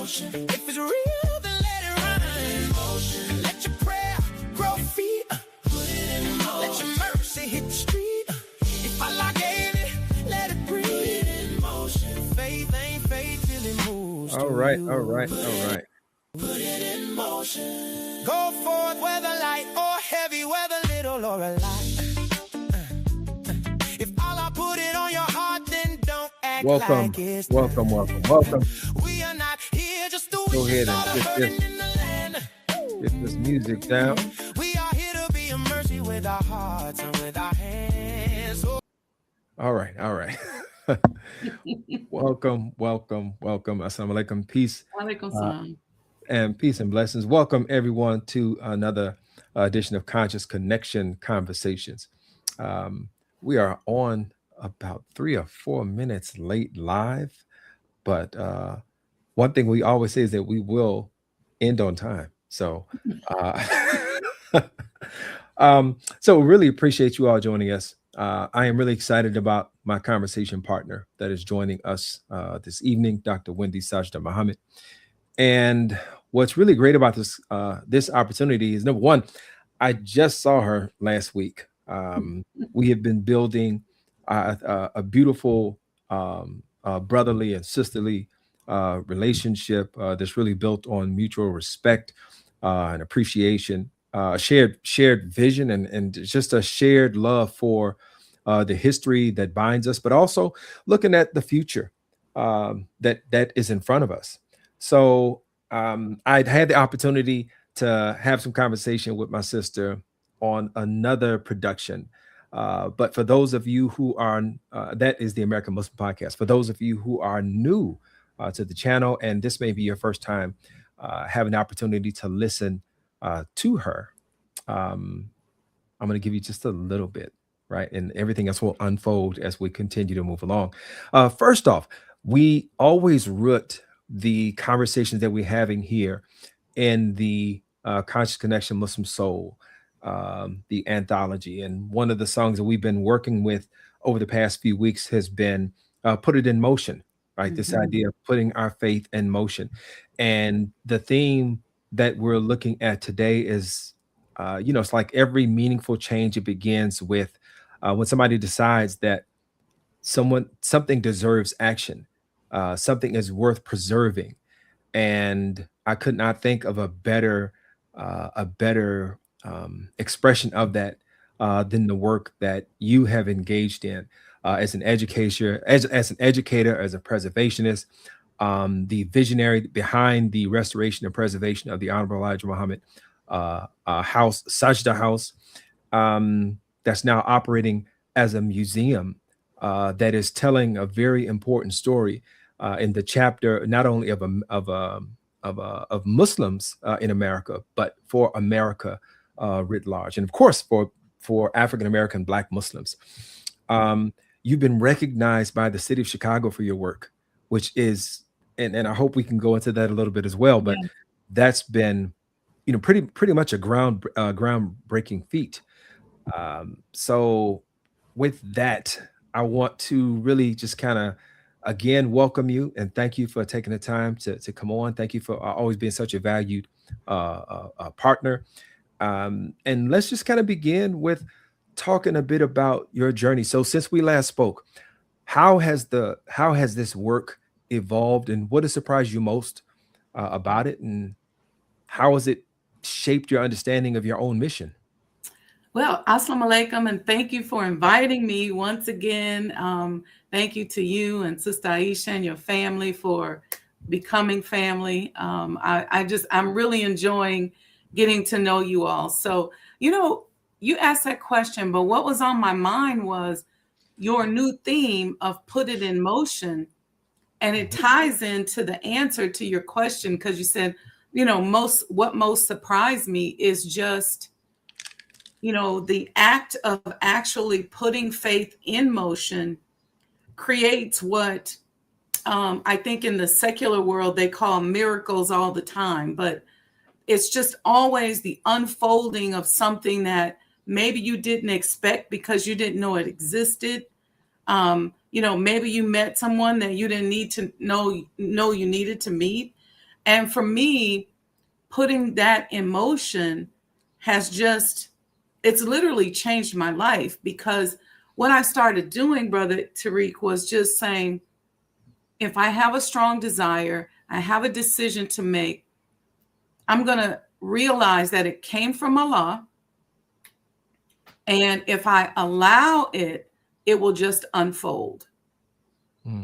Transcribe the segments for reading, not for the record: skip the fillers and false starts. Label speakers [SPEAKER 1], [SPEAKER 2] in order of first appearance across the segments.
[SPEAKER 1] If it's real, then let it run. Let your prayer grow feet. Let your mercy hit the street. If I gave it, let it breathe. Faith ain't faith till it moves.
[SPEAKER 2] All right.
[SPEAKER 1] Put it in motion. Go forth, whether light or heavy, whether little or a lot. If all I put it on your heart, then don't act like it's
[SPEAKER 2] Welcome.
[SPEAKER 1] We are not here just to
[SPEAKER 2] Go ahead
[SPEAKER 1] and
[SPEAKER 2] get this music down.
[SPEAKER 1] We are here to be a mercy with our hearts and with our hands.
[SPEAKER 2] All right. Welcome. Assalamu alaikum. Peace.
[SPEAKER 3] Walaikum salam.
[SPEAKER 2] And peace and blessings. Welcome everyone to another edition of Conscious Connection Conversations. We are on about 3 or 4 minutes late live, but one thing we always say is that we will end on time. So, so really appreciate you all joining us. I am really excited about my conversation partner that is joining us this evening, Dr. Wendy Sajdah Muhammad. And what's really great about this opportunity is, number one, I just saw her last week. We have been building a beautiful brotherly and sisterly relationship that's really built on mutual respect and appreciation, shared vision, and just a shared love for the history that binds us, but also looking at the future that is in front of us. So I'd had the opportunity to have some conversation with my sister on another production. But for those of you who are, that is the American Muslim Podcast. For those of you who are new to the channel, and this may be your first time having the opportunity to listen to her, I'm going to give you just a little bit, right? And everything else will unfold as we continue to move along. First off, we always root the conversations that we're having here in the Conscious Connection Muslim Soul, the anthology. And one of the songs that we've been working with over the past few weeks has been Put It in Motion, right? This idea of putting our faith in motion. And the theme that we're looking at today is, it's like every meaningful change, it begins with when somebody decides that something deserves action, something is worth preserving. And I could not think of a better expression of that than the work that you have engaged in as an educator, as an preservationist, the visionary behind the restoration and preservation of the Honorable Elijah Muhammad house, Sajdah House, that's now operating as a museum that is telling a very important story in the chapter, not only of Muslims in America, but for America writ large, and of course for African American Black Muslims. You've been recognized by the city of Chicago for your work, which is, and I hope we can go into that a little bit as well. But that's been, pretty much a groundbreaking feat. So with that, I want to really just kind of again welcome you and thank you for taking the time to come on. Thank you for always being such a valued partner. And let's just kind of begin with talking a bit about your journey. So since we last spoke, how has this work evolved, and what has surprised you most about it, and how has it shaped your understanding of your own mission?
[SPEAKER 3] Well, assalamu alaikum, and thank you for inviting me once again. Thank you to you and Sister Aisha and your family for becoming family. I'm really enjoying getting to know you all. So, you asked that question, but what was on my mind was your new theme of Put It in Motion. And it ties into the answer to your question, because you said, what most surprised me is just, the act of actually putting faith in motion creates what I think in the secular world they call miracles all the time. But it's just always the unfolding of something that maybe you didn't expect because you didn't know it existed. Maybe you met someone that you didn't need to know you needed to meet. And for me, putting that in motion has just, it's literally changed my life, because what I started doing, Brother Tariq, was just saying, if I have a strong desire, I have a decision to make, I'm going to realize that it came from Allah. And if I allow it, it will just unfold.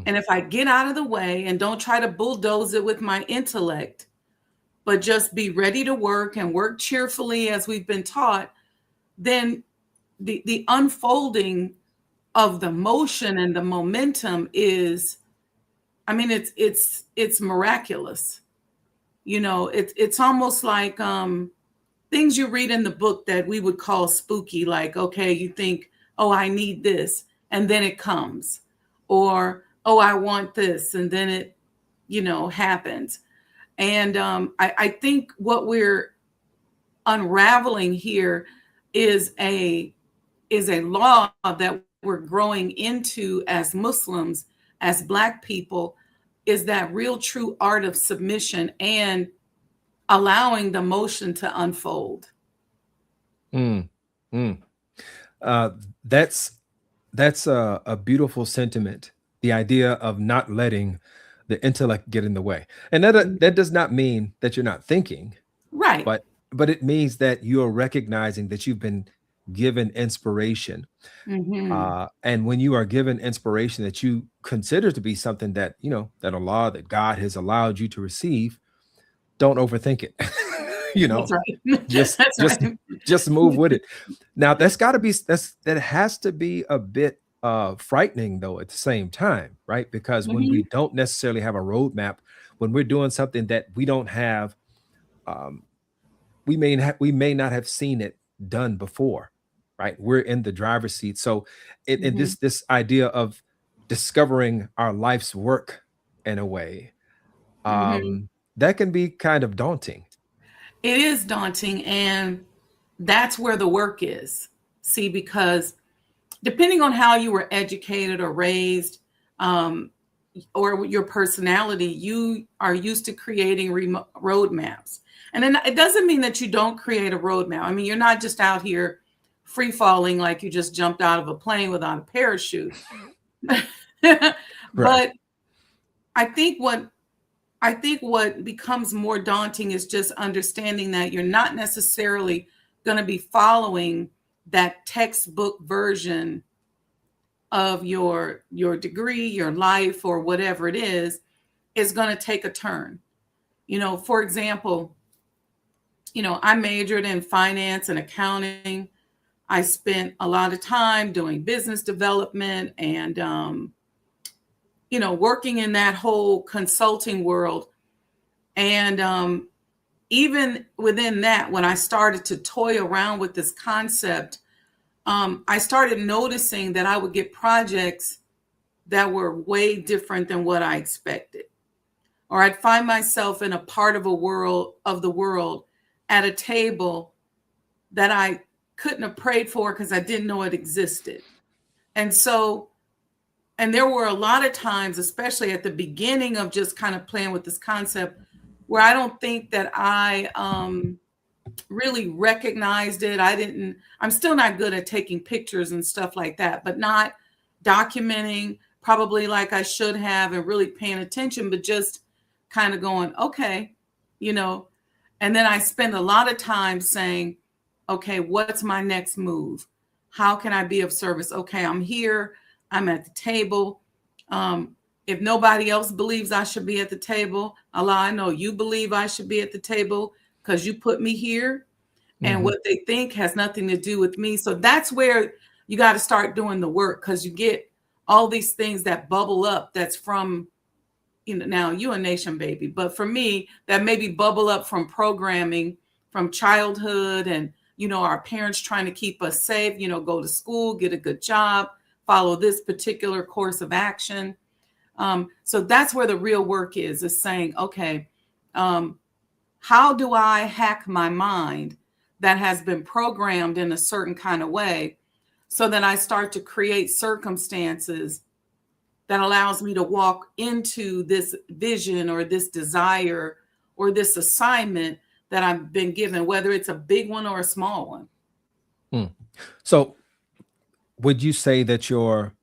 [SPEAKER 3] And if I get out of the way and don't try to bulldoze it with my intellect, but just be ready to work and work cheerfully as we've been taught, then the unfolding of the motion and the momentum is, I mean, it's miraculous. You know, it's almost like things you read in the book that we would call spooky, like, okay, you think, oh, I need this, and then it comes. Or, oh, I want this, and then it, you know, happens. And I think what we're unraveling here is a law that we're growing into as Muslims, as Black people, is that real true art of submission and allowing the motion to unfold.
[SPEAKER 2] That's a beautiful sentiment. The idea of not letting the intellect get in the way, and that does not mean that you're not thinking,
[SPEAKER 3] Right.
[SPEAKER 2] But it means that you're recognizing that you've been given inspiration, and when you are given inspiration that you consider to be something that, you know, that Allah, that God has allowed you to receive, don't overthink it. You know,
[SPEAKER 3] That's right.
[SPEAKER 2] just move with it. Now that has to be a bit frightening though at the same time, right? Because when we don't necessarily have a roadmap, when we're doing something that we don't have, we may not have seen it done before, right? We're in the driver's seat. So in this idea of discovering our life's work in a way, that can be kind of daunting.
[SPEAKER 3] It is daunting, and that's where the work is. See, because depending on how you were educated or raised, or your personality, you are used to creating roadmaps. And then it doesn't mean that you don't create a roadmap. I mean, you're not just out here free falling like you just jumped out of a plane without a parachute. But I think what becomes more daunting is just understanding that you're not necessarily going to be following that textbook version of your degree, your life, or whatever it is going to take a turn. You know, for example, you know, I majored in finance and accounting. I spent a lot of time doing business development and, you know, working in that whole consulting world. And even within that, when I started to toy around with this concept, I started noticing that I would get projects that were way different than what I expected. Or I'd find myself in a part of the world at a table that I couldn't have prayed for because I didn't know it existed. And there were a lot of times, especially at the beginning of just kind of playing with this concept, where I don't think that I really recognized it. I'm still not good at taking pictures and stuff like that, but not documenting probably like I should have and really paying attention, but just kind of going, okay, you know. And then I spend a lot of time saying, okay, what's my next move? How can I be of service? Okay, I'm here. I'm at the table. If nobody else believes I should be at the table, Allah, I know you believe I should be at the table because you put me here. And what they think has nothing to do with me. So that's where you got to start doing the work, because you get all these things that bubble up that's from, you know, now you a nation baby, but for me, that maybe bubble up from programming from childhood and, you know, our parents trying to keep us safe, you know, go to school, get a good job, follow this particular course of action. So that's where the real work is saying, okay, how do I hack my mind that has been programmed in a certain kind of way so that I start to create circumstances that allows me to walk into this vision or this desire or this assignment that I've been given, whether it's a big one or a small one.
[SPEAKER 2] So would you say that your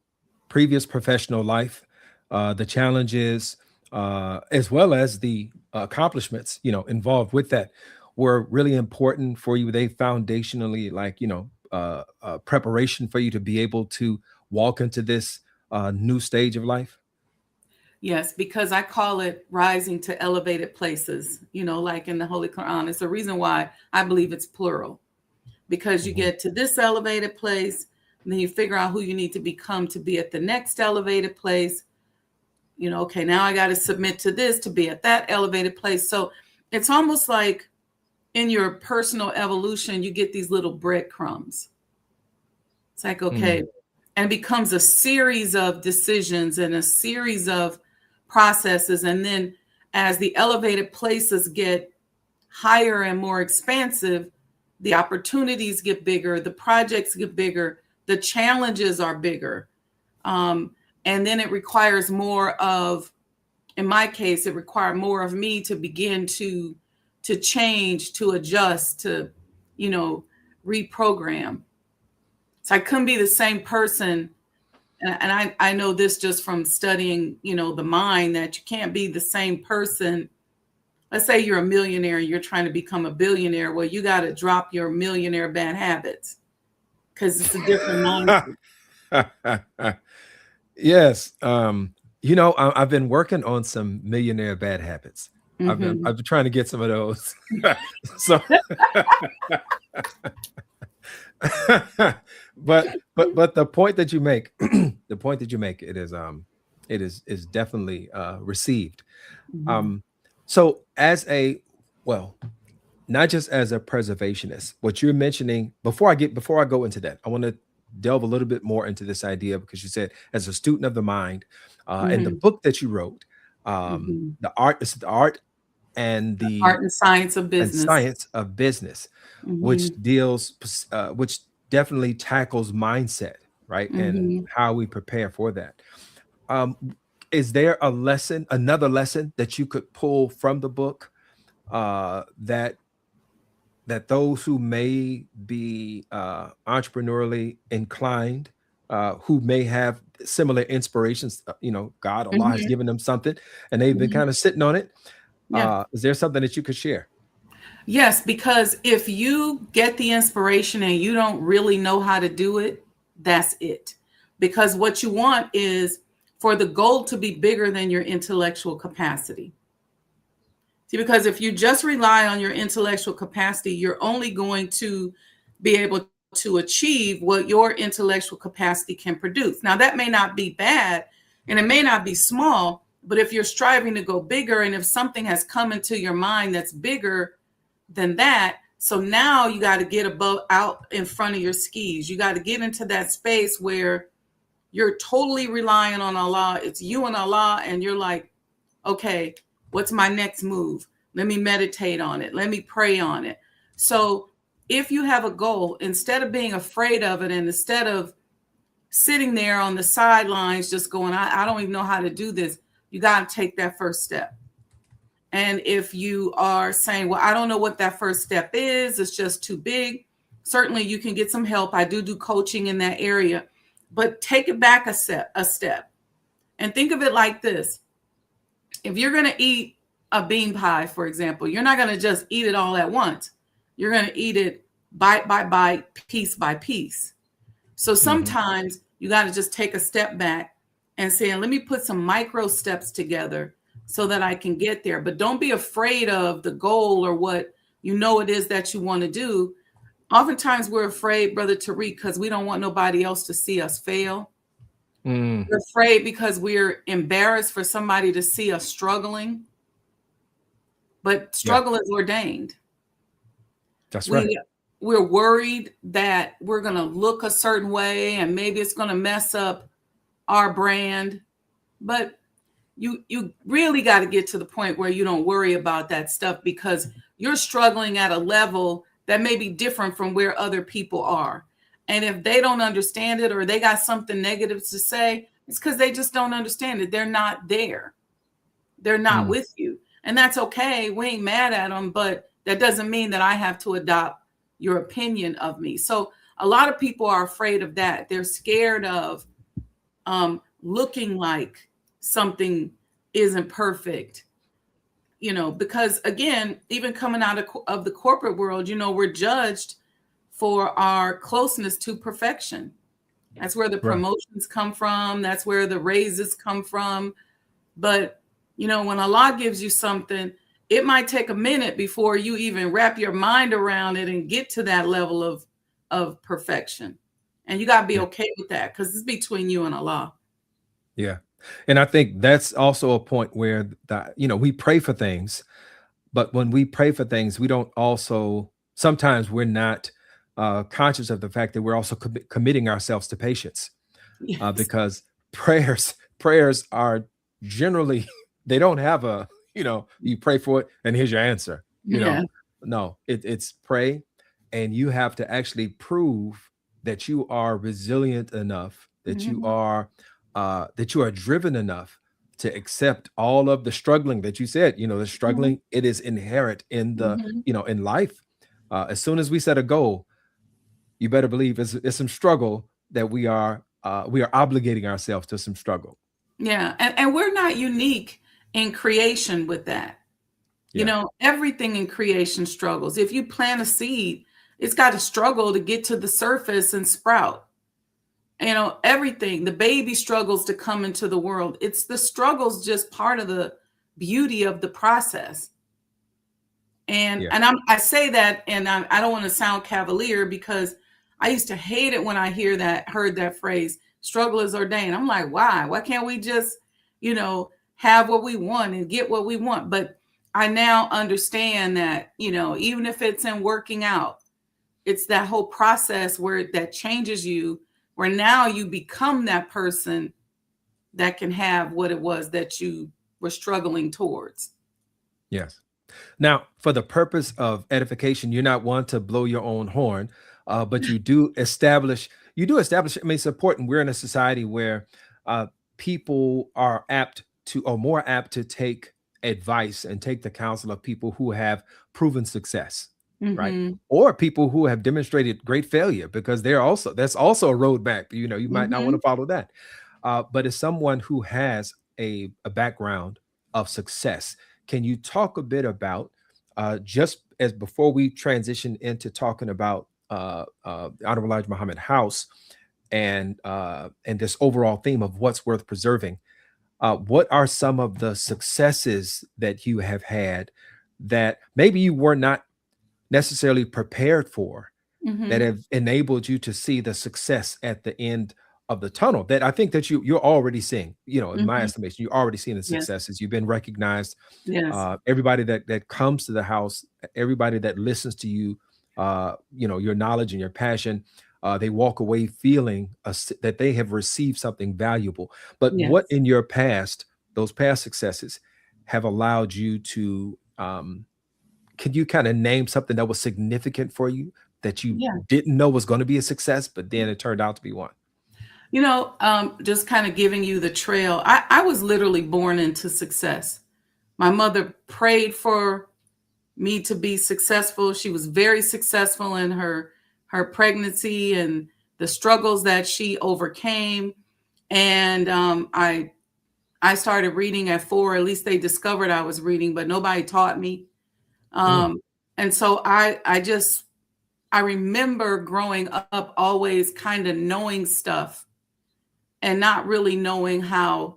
[SPEAKER 2] previous professional life, the challenges, as well as the accomplishments, involved with that, were really important for you? They foundationally, like, preparation for you to be able to walk into this new stage of life?
[SPEAKER 3] Yes, because I call it rising to elevated places, like in the Holy Quran. It's the reason why I believe it's plural, because you get to this elevated place, and then you figure out who you need to become to be at the next elevated place. Okay, now I got to submit to this to be at that elevated place. So it's almost like in your personal evolution, you get these little breadcrumbs. It's like, okay, and it becomes a series of decisions and a series of processes. And then as the elevated places get higher and more expansive, the opportunities get bigger, the projects get bigger, the challenges are bigger. And then it requires more of, in my case, it required more of me to begin to change, to adjust, to, reprogram. So I couldn't be the same person. And I know this just from studying, the mind, that you can't be the same person. Let's say you're a millionaire and you're trying to become a billionaire. Well, you got to drop your millionaire bad habits because it's a different mindset.
[SPEAKER 2] Yes. I've been working on some millionaire bad habits. I've been trying to get some of those. So, but the point that you make, it is definitely received. So not just as a preservationist, what you're mentioning, before I go into that, I want to delve a little bit more into this idea, because you said as a student of the mind, and the book that you wrote, the art and the
[SPEAKER 3] art and science of
[SPEAKER 2] business, which definitely tackles mindset, right? And how we prepare for that. Is there another lesson that you could pull from the book, that those who may be entrepreneurially inclined, who may have similar inspirations, God, Allah has given them something and they've been kind of sitting on it. Is there something that you could share?
[SPEAKER 3] Yes, because if you get the inspiration and you don't really know how to do it, that's it. Because what you want is for the goal to be bigger than your intellectual capacity. See, because if you just rely on your intellectual capacity, you're only going to be able to achieve what your intellectual capacity can produce. Now, that may not be bad and it may not be small, but if you're striving to go bigger, and if something has come into your mind that's bigger than that, so now you got to get out in front of your skis. You got to get into that space where you're totally relying on Allah. It's you and Allah, and you're like, okay, what's my next move? Let me meditate on it. Let me pray on it. So if you have a goal, instead of being afraid of it, and instead of sitting there on the sidelines just going, I don't even know how to do this, you got to take that first step. And if you are saying, well, I don't know what that first step is, it's just too big, certainly you can get some help. I do coaching in that area, but take it back a step and think of it like this. If you're going to eat a bean pie, for example, you're not going to just eat it all at once. You're going to eat it bite by bite, piece by piece. So sometimes you got to just take a step back and say, let me put some micro steps together so that I can get there. But don't be afraid of the goal or what it is that you want to do. Oftentimes we're afraid, Brother Tariq, because we don't want nobody else to see us fail. We're afraid because we're embarrassed for somebody to see us struggling. But struggle is ordained.
[SPEAKER 2] That's right.
[SPEAKER 3] We're worried that we're going to look a certain way and maybe it's going to mess up our brand. But you really got to get to the point where you don't worry about that stuff, because you're struggling at a level that may be different from where other people are. And if they don't understand it, or they got something negative to say, it's because they just don't understand it. They're not there. They're not with you. And that's okay. We ain't mad at them, but that doesn't mean that I have to adopt your opinion of me. So a lot of people are afraid of that. They're scared of looking like something isn't perfect, because again, even coming out of the corporate world, we're judged for our closeness to perfection. That's where the promotions come from. That's where the raises come from. But, when Allah gives you something, it might take a minute before you even wrap your mind around it and get to that level of perfection. And you got to be okay with that, because it's between you and Allah.
[SPEAKER 2] Yeah. And I think that's also a point where we pray for things, but when we pray for things, we don't also, sometimes we're not conscious of the fact that we're also committing ourselves to patience.
[SPEAKER 3] Yes.
[SPEAKER 2] Because prayers are generally, they don't have you pray for it and here's your answer. No, it's pray, and you have to actually prove that you are resilient enough, that you are driven enough to accept all of the struggling that you said. The struggling, it is inherent in the in life. As soon as we set a goal, you better believe it's some struggle that we are obligating ourselves to some struggle.
[SPEAKER 3] Yeah. And we're not unique in creation with that. Everything in creation struggles. If you plant a seed, it's got to struggle to get to the surface and sprout. Everything, the baby struggles to come into the world. It's the struggle's just part of the beauty of the process. And I say that, and I don't want to sound cavalier, because I used to hate it when I heard that phrase, struggle is ordained. I'm like, why? Why can't we just, have what we want and get what we want? But I now understand that, even if it's in working out, it's that whole process that changes you, where now you become that person that can have what it was that you were struggling towards.
[SPEAKER 2] Yes. Now, for the purpose of edification, you're not one to blow your own horn, but you do establish, I mean, it's important. We're in a society where people are more apt to take advice and take the counsel of people who have proven success, right? Or people who have demonstrated great failure, because that's also a roadmap. You might not want to follow that. But as someone who has a background of success, can you talk a bit about, just as before we transition into talking about Honorable Elijah Muhammad House and this overall theme of what's worth preserving, what are some of the successes that you have had that maybe you were not necessarily prepared for, that have enabled you to see the success at the end of the tunnel, that I think that you're already seeing, in my estimation, you're already seeing the successes. You've been recognized. Everybody that comes to the house, everybody that listens to you, your knowledge and your passion, they walk away feeling that they have received something valuable. But what in your past, those past successes, have allowed you to, could you kind of name something that was significant for you that you didn't know was going to be a success, but then it turned out to be one?
[SPEAKER 3] Just kind of giving you the trail. I was literally born into success. My mother prayed for me to be successful. She was very successful in her pregnancy and the struggles that she overcame. And I started reading at 4. At least they discovered I was reading, but nobody taught me. And so I remember growing up always kind of knowing stuff and not really knowing how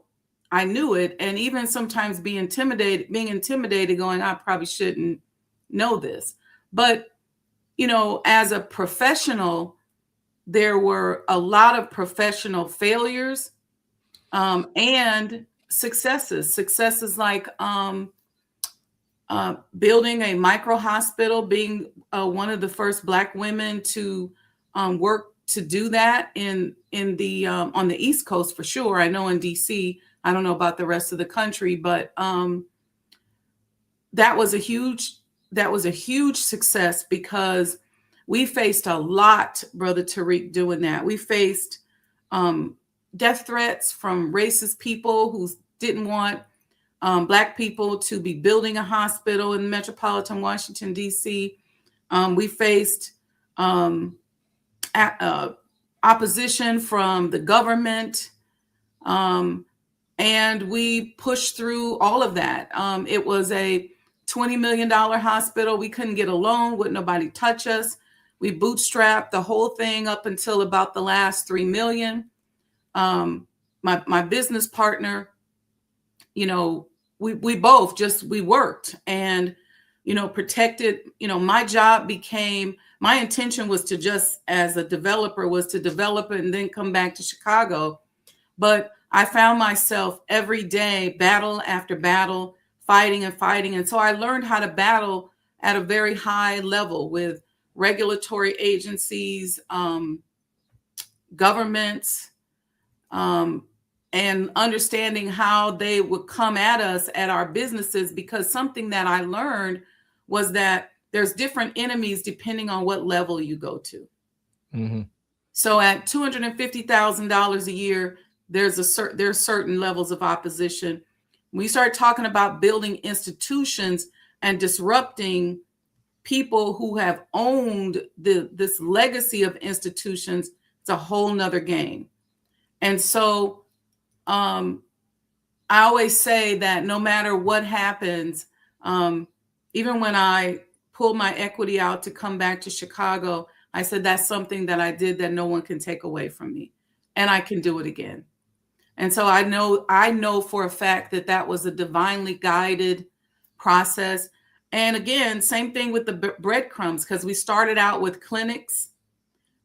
[SPEAKER 3] I knew it. And even sometimes being intimidated, going, I probably shouldn't know this. But, as a professional, there were a lot of professional failures and successes like building a micro hospital, being one of the first Black women to work to do that in the on the East Coast for sure. I know in DC, I don't know about the rest of the country, but that was a huge success, because we faced a lot, Brother Tariq, doing that. We faced death threats from racist people who didn't want Black people to be building a hospital in metropolitan Washington, D.C. We faced opposition from the government, and we pushed through all of that. It was a $20 million hospital. We couldn't get a loan, wouldn't nobody touch us. We bootstrapped the whole thing up until about the last $3 million. My business partner, we both we worked and, protected, my job became, my intention was to just, as a developer, was to develop it and then come back to Chicago. But I found myself every day, battle after battle, fighting and fighting. And so I learned how to battle at a very high level with regulatory agencies, governments, and understanding how they would come at us at our businesses, because something that I learned was that there's different enemies depending on what level you go to. Mm-hmm. So at $250,000 a year, there's certain levels of opposition. We start talking about building institutions and disrupting people who have owned this legacy of institutions. It's a whole nother game. And so I always say that no matter what happens, even when I pulled my equity out to come back to Chicago, I said, that's something that I did that no one can take away from me, and I can do it again. And so I know for a fact that was a divinely guided process. And again, same thing with the breadcrumbs, because we started out with clinics,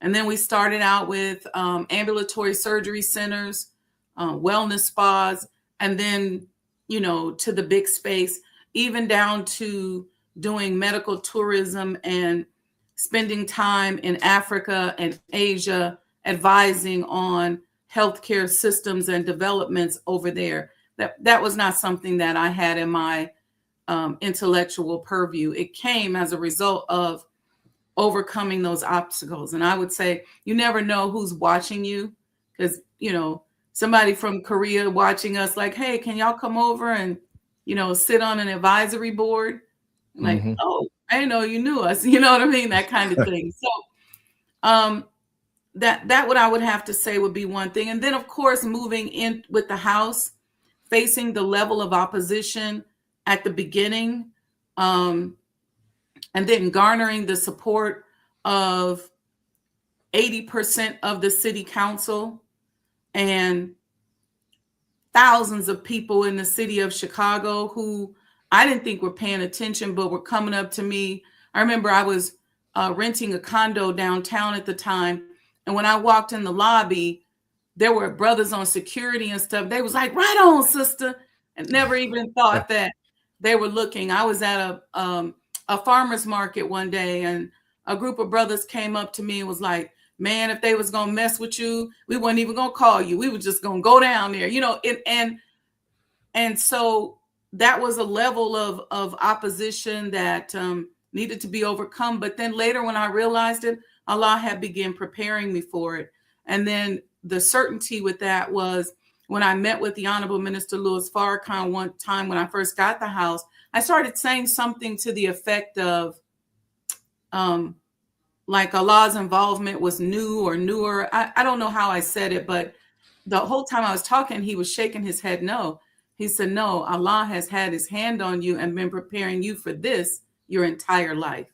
[SPEAKER 3] and then we started out with ambulatory surgery centers, wellness spas, and then, to the big space, even down to doing medical tourism and spending time in Africa and Asia, advising on healthcare systems and developments over there. That was not something that I had in my intellectual purview. It came as a result of overcoming those obstacles. And I would say you never know who's watching you, because, somebody from Korea watching us like, hey, can y'all come over and, sit on an advisory board? Like, mm-hmm. Oh, I didn't know you knew us. You know what I mean? That kind of thing. So that what I would have to say would be one thing. And then, of course, moving in with the house, facing the level of opposition at the beginning, and then garnering the support of 80% of the city council and thousands of people in the city of Chicago who I didn't think were paying attention, but were coming up to me. I remember I was renting a condo downtown at the time. And when I walked in the lobby, there were brothers on security and stuff. They was like, right on, sister. And never even thought that they were looking. I was at a farmer's market one day, and a group of brothers came up to me and was like, man, if they was going to mess with you, we weren't even going to call you. We were just going to go down there, and so that was a level of opposition that needed to be overcome. But then later, when I realized it, Allah had begun preparing me for it. And then the certainty with that was when I met with the Honorable Minister Louis Farrakhan one time when I first got the house, I started saying something to the effect of, like Allah's involvement was new or newer. I don't know how I said it, but the whole time I was talking, he was shaking his head no. He said, no, Allah has had his hand on you and been preparing you for this your entire life.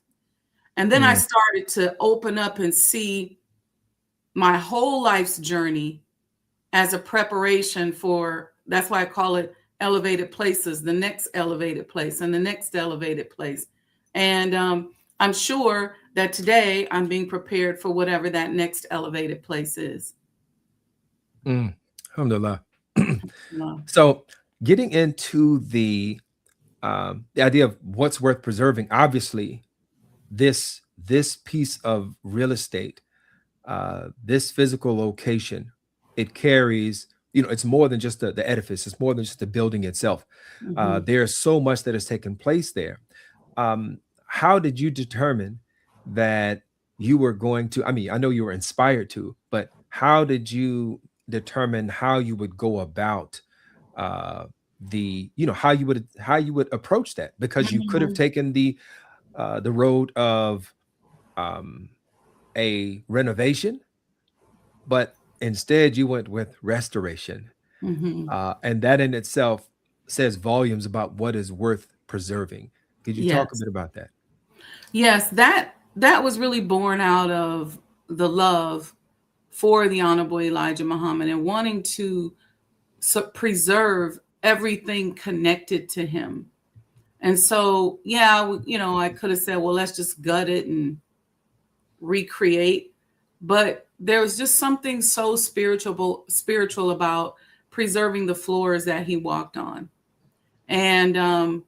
[SPEAKER 3] And then I started to open up and see my whole life's journey as a preparation for, that's why I call it elevated places, the next elevated place and the next elevated place. And I'm sure that today I'm being prepared for whatever that next elevated place is.
[SPEAKER 2] Alhamdulillah. So getting into the idea of what's worth preserving, obviously, this piece of real estate, this physical location, it carries, it's more than just the edifice. It's more than just the building itself. There's so much that has taken place there. How did you determine that you were going to, I know you were inspired to, but how did you determine how you would go about how you would approach that, because you could have
[SPEAKER 3] Mhm.
[SPEAKER 2] taken the road of a renovation, but instead you went with restoration.
[SPEAKER 3] Mhm.
[SPEAKER 2] And that in itself says volumes about what is worth preserving. Could you talk a
[SPEAKER 3] Yes.
[SPEAKER 2] bit about that?
[SPEAKER 3] Yes, that was really born out of the love for the Honorable Elijah Muhammad and wanting to preserve everything connected to him. And so, yeah, I could have said, well, let's just gut it and recreate. But there was just something so spiritual about preserving the floors that he walked on. And I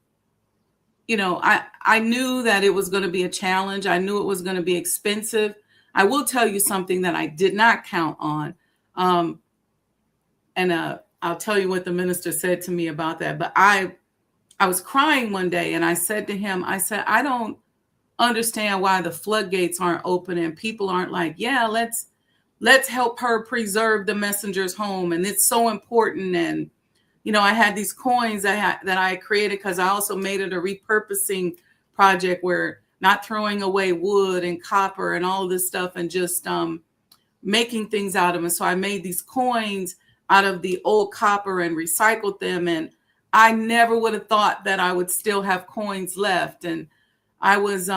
[SPEAKER 3] knew that it was going to be a challenge. I knew it was going to be expensive. I will tell you something that I did not count on. Um, and I'll tell you what the minister said to me about that. But I was crying one day and I said to him, I said, I don't understand why the floodgates aren't open and people aren't like, yeah, let's help her preserve the messenger's home. And it's so important. And I had these coins that I created because I also made it a repurposing project where not throwing away wood and copper and all this stuff and just making things out of them. And so I made these coins out of the old copper and recycled them. And I never would have thought that I would still have coins left. And I was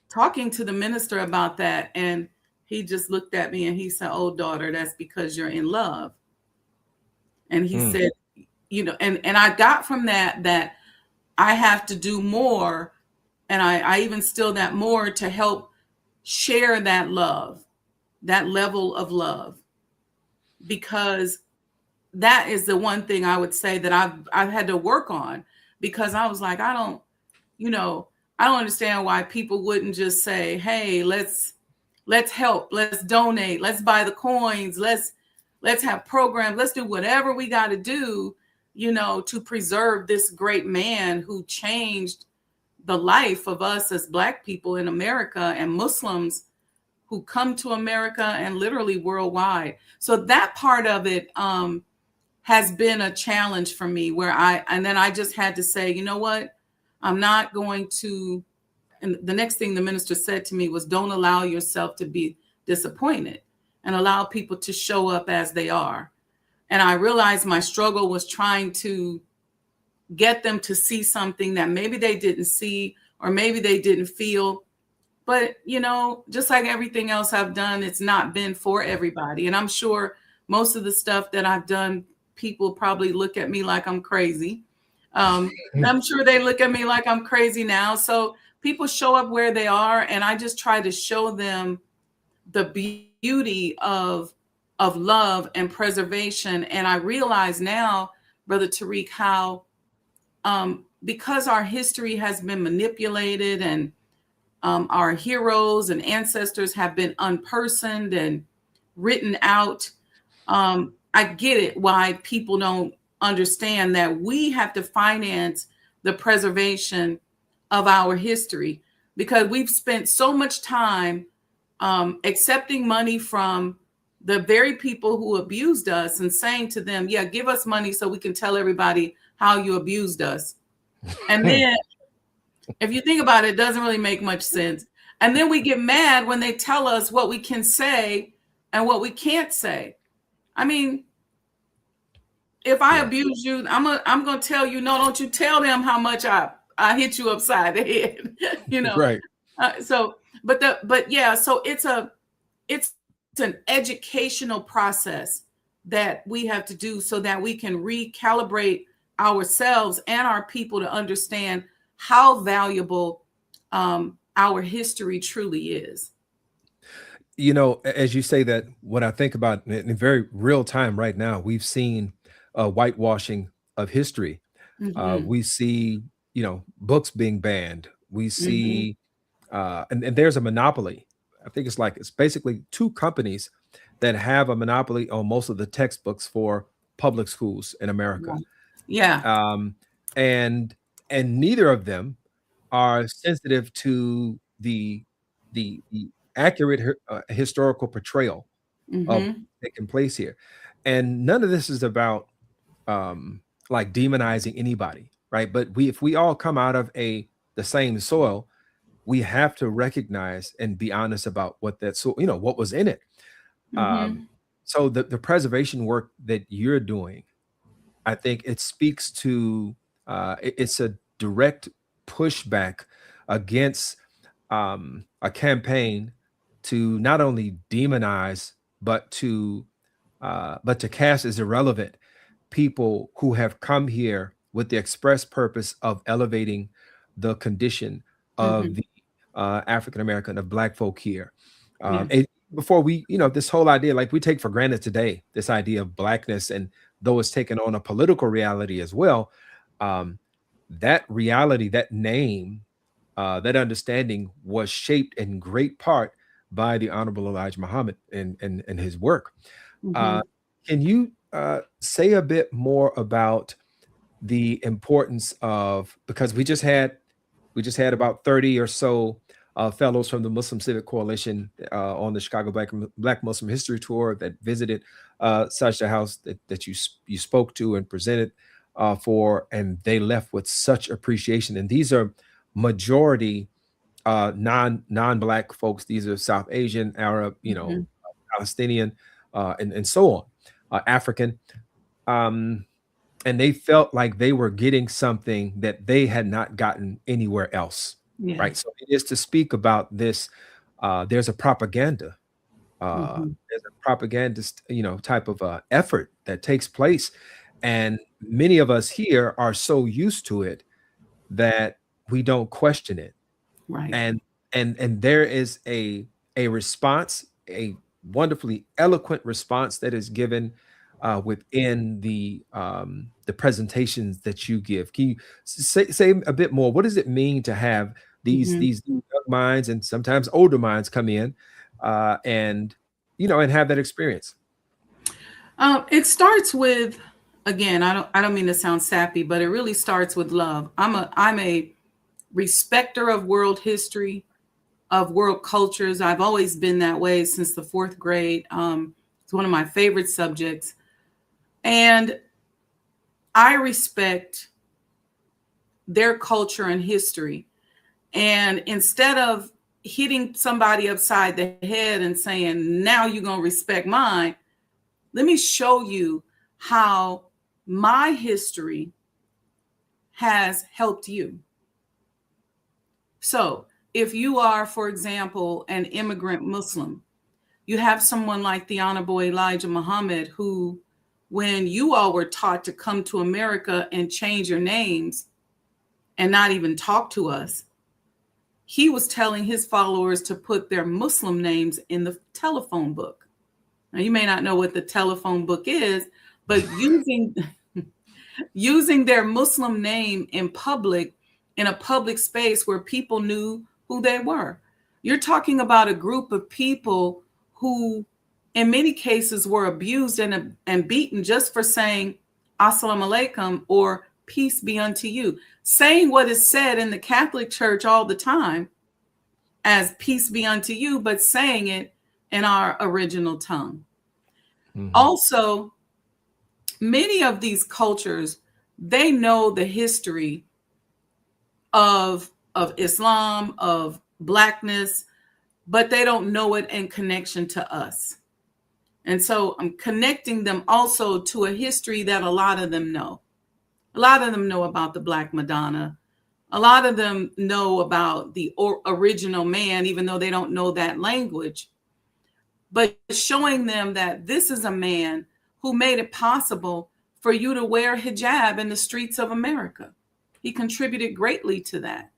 [SPEAKER 3] talking to the minister about that. And he just looked at me and he said, oh, daughter, that's because you're in love. And he said, and I got from that I have to do more. And I even still that more to help share that love, that level of love, because that is the one thing I would say that I've had to work on, because I was like, you know, I don't understand why people wouldn't just say, hey, let's help, let's donate, let's buy the coins, let's have programs, let's do whatever we got to do, to preserve this great man who changed the life of us as Black people in America and Muslims who come to America and literally worldwide. So that part of it has been a challenge for me, where then I just had to say, you know what, I'm not going to. And the next thing the minister said to me was, don't allow yourself to be disappointed and allow people to show up as they are. And I realized my struggle was trying to get them to see something that maybe they didn't see or maybe they didn't feel. But, just like everything else I've done, it's not been for everybody. And I'm sure most of the stuff that I've done, people probably look at me like I'm crazy. I'm sure they look at me like I'm crazy now. So people show up where they are, and I just try to show them the beauty of love and preservation. And I realize now, Brother Tariq, how because our history has been manipulated and our heroes and ancestors have been unpersoned and written out. I get it why people don't understand that we have to finance the preservation of our history, because we've spent so much time accepting money from the very people who abused us and saying to them, yeah, give us money so we can tell everybody how you abused us. And then if you think about it, it doesn't really make much sense. And then we get mad when they tell us what we can say and what we can't say. I mean, if I abuse you, I'm gonna tell you, no, don't you tell them how much I hit you upside the head,
[SPEAKER 2] Right.
[SPEAKER 3] So it's an educational process that we have to do so that we can recalibrate ourselves and our people to understand how valuable our history truly is.
[SPEAKER 2] As you say that, what I think about in very real time right now, we've seen whitewashing of history.
[SPEAKER 3] Mm-hmm.
[SPEAKER 2] We see, books being banned. We
[SPEAKER 3] Mm-hmm.
[SPEAKER 2] see, and there's a monopoly. I think it's basically two companies that have a monopoly on most of the textbooks for public schools in America.
[SPEAKER 3] Yeah.
[SPEAKER 2] Um, and neither of them are sensitive to the accurate historical portrayal of
[SPEAKER 3] Mm-hmm.
[SPEAKER 2] taking place here. And none of this is about like demonizing anybody, right? But if we all come out of the same soil, we have to recognize and be honest about what that soil, what was in it.
[SPEAKER 3] Mm-hmm.
[SPEAKER 2] So the preservation work that you're doing, I think it speaks to it's a direct pushback against a campaign to not only demonize but to cast as irrelevant people who have come here with the express purpose of elevating the condition
[SPEAKER 3] Mm-hmm.
[SPEAKER 2] of the African American, of Black folk here.
[SPEAKER 3] Yeah.
[SPEAKER 2] And before we, this whole idea, like we take for granted today, this idea of Blackness, and though it's taken on a political reality as well, um, that reality, that name, that understanding was shaped in great part by the Honorable Elijah Muhammad and his work.
[SPEAKER 3] Mm-hmm.
[SPEAKER 2] Uh, can you say a bit more about the importance of, because we just had about 30 or so fellows from the Muslim Civic Coalition on the Chicago Black Muslim History Tour that visited Sajdah House that you spoke to and presented for, and they left with such appreciation. And these are majority non-Black folks. These are South Asian, Arab,
[SPEAKER 3] Mm-hmm.
[SPEAKER 2] Palestinian, and so on, African. Um, and they felt like they were getting something that they had not gotten anywhere else,
[SPEAKER 3] Yeah.
[SPEAKER 2] right? So it is to speak about this. There's a propaganda,
[SPEAKER 3] Mm-hmm.
[SPEAKER 2] there's a propagandist, type of effort that takes place, and many of us here are so used to it that we don't question it.
[SPEAKER 3] Right.
[SPEAKER 2] And there is a response, a wonderfully eloquent response that is given within the presentations that you give. Can you say a bit more? What does it mean to have these
[SPEAKER 3] Mm-hmm.
[SPEAKER 2] these young minds and sometimes older minds come in and have that experience?
[SPEAKER 3] It starts with, again, I don't mean to sound sappy, but it really starts with love. I'm a respecter of world history, of world cultures. I've always been that way since the fourth grade. It's one of my favorite subjects. And I respect their culture and history. And instead of hitting somebody upside the head and saying, now you're going to respect mine, let me show you how my history has helped you. So if you are, for example, an immigrant Muslim, you have someone like the Honorable Elijah Muhammad, who, when you all were taught to come to America and change your names and not even talk to us, he was telling his followers to put their Muslim names in the telephone book. Now, you may not know what the telephone book is, but using their Muslim name in public, in a public space where people knew who they were. You're talking about a group of people who, in many cases, were abused and beaten just for saying Assalamu alaikum, or peace be unto you. Saying what is said in the Catholic Church all the time as peace be unto you, but saying it in our original tongue.
[SPEAKER 2] Mhm.
[SPEAKER 3] Also, many of these cultures, they know the history of Islam, of Blackness, but they don't know it in connection to us. And so I'm connecting them also to a history that a lot of them know. A lot of them know about the Black Madonna. A lot of them know about the original man, even though they don't know that language. But showing them that this is a man who made it possible for you to wear hijab in the streets of America. He contributed greatly to that.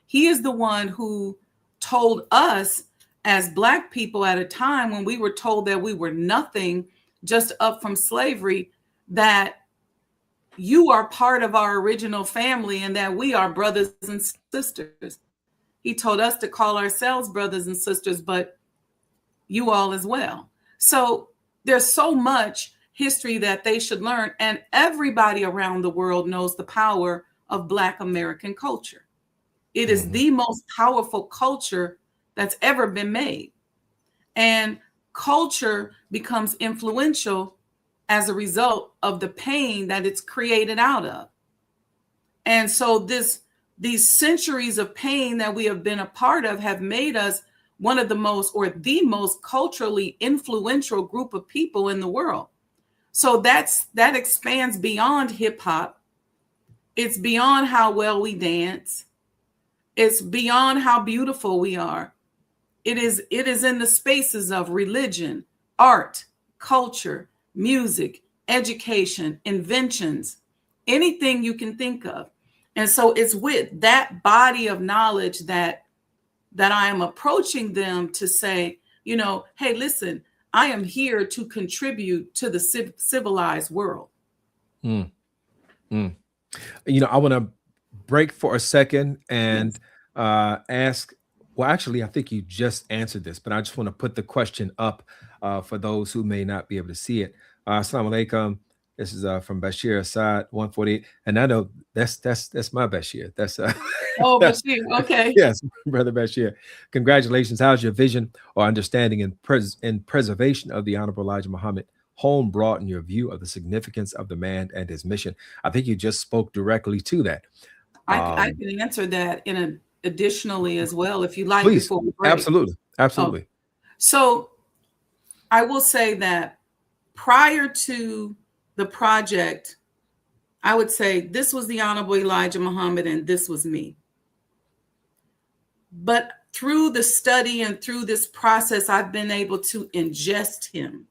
[SPEAKER 3] He is the one who told us as Black people at a time when we were told that we were nothing, just up from slavery, that you are part of our original family and that we are brothers and sisters. He told us to call ourselves brothers and sisters, but you all as well. So there's so much history that they should learn, and everybody around the world knows the power of Black American culture. It is the most powerful culture that's ever been made. And culture becomes influential as a result of the pain that it's created out of. And so these centuries of pain that we have been a part of have made us one of the most, or the most culturally influential group of people in the world. So that expands beyond hip hop. It's beyond how well we dance. It's beyond how beautiful we are. It is in the spaces of religion, art, culture, music, education, inventions, anything you can think of. And so it's with that body of knowledge that I am approaching them to say, hey, listen, I am here to contribute to the civilized world.
[SPEAKER 2] Mm. Mm. I want to break for a second and ask, well, actually, I think you just answered this, but I just want to put the question up for those who may not be able to see it. Assalamu alaikum. This is from Bashir Assad 148. And I know that's my Bashir. That's
[SPEAKER 3] oh, Bashir. Okay.
[SPEAKER 2] Yes, Brother Bashir. Congratulations. How's your vision or understanding and preservation of the Honorable Elijah Muhammad home broaden your view of the significance of the man and his mission? I think you just spoke directly to that.
[SPEAKER 3] I can answer that additionally as well, if you like.
[SPEAKER 2] Please.
[SPEAKER 3] Before we break.
[SPEAKER 2] Absolutely.
[SPEAKER 3] So I will say that prior to the project, I would say this was the Honorable Elijah Muhammad and this was me. But through the study and through this process, I've been able to ingest him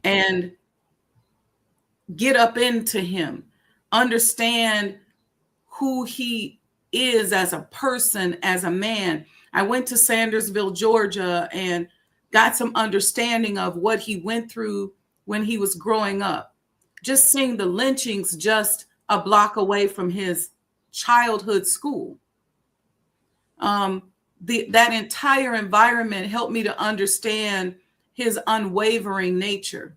[SPEAKER 3] and get up into him, understand who he is as a person, as a man. I went to Sandersville, Georgia, and got some understanding of what he went through when he was growing up. Just seeing the lynchings just a block away from his childhood school. That entire environment helped me to understand his unwavering nature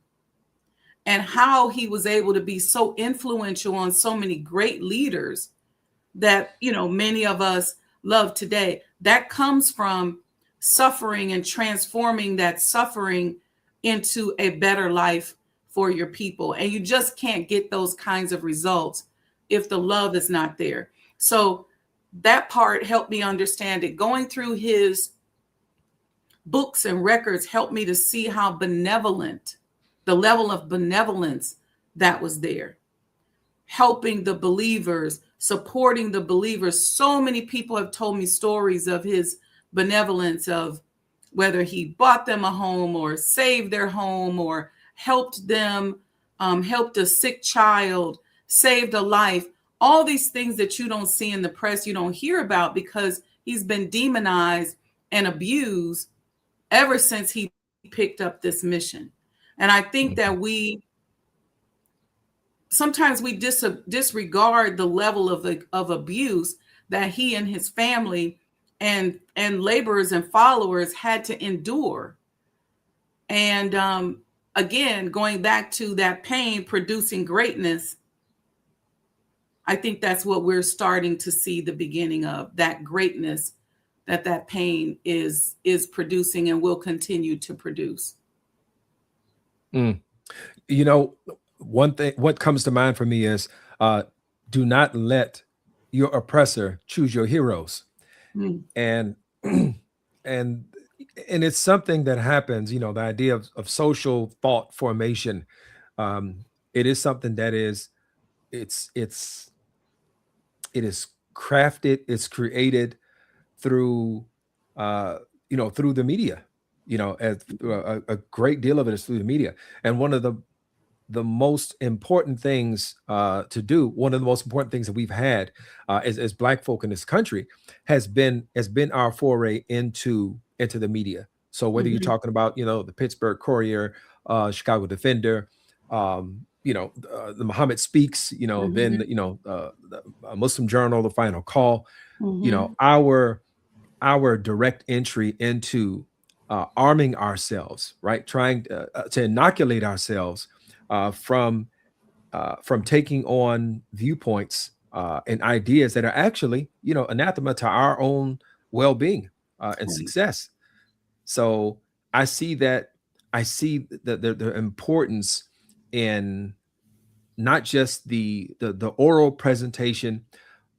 [SPEAKER 3] and how he was able to be so influential on so many great leaders that, many of us love today. That comes from suffering and transforming that suffering into a better life for your people. And you just can't get those kinds of results if the love is not there. So that part helped me understand it. Going through his books and records helped me to see how benevolent, the level of benevolence that was there. Helping the believers, supporting the believers. So many people have told me stories of his benevolence, of whether he bought them a home or saved their home or helped them, helped a sick child, saved a life. All these things that you don't see in the press, you don't hear about, because he's been demonized and abused ever since he picked up this mission. And I think that sometimes we disregard the level of abuse that he and his family and laborers and followers had to endure. And again, going back to that pain producing greatness, I think that's what we're starting to see the beginning of, that greatness that pain is producing and will continue to produce.
[SPEAKER 2] One thing, what comes to mind for me is do not let your oppressor choose your heroes. And it's something that happens, the idea of social thought formation. It is something that is, it is crafted, it's created through, through the media, as a great deal of it is through the media. And one of the most important things to do, one of the most important things that we've had as Black folk in this country has been our foray into the media. So whether you're talking about, the Pittsburgh Courier, Chicago Defender, the Muhammad Speaks, then, the Muslim Journal, The Final Call, our direct entry into arming ourselves, right? Trying to inoculate ourselves from taking on viewpoints and ideas that are actually, anathema to our own well-being and success. So I see that I see the importance in not just the oral presentation,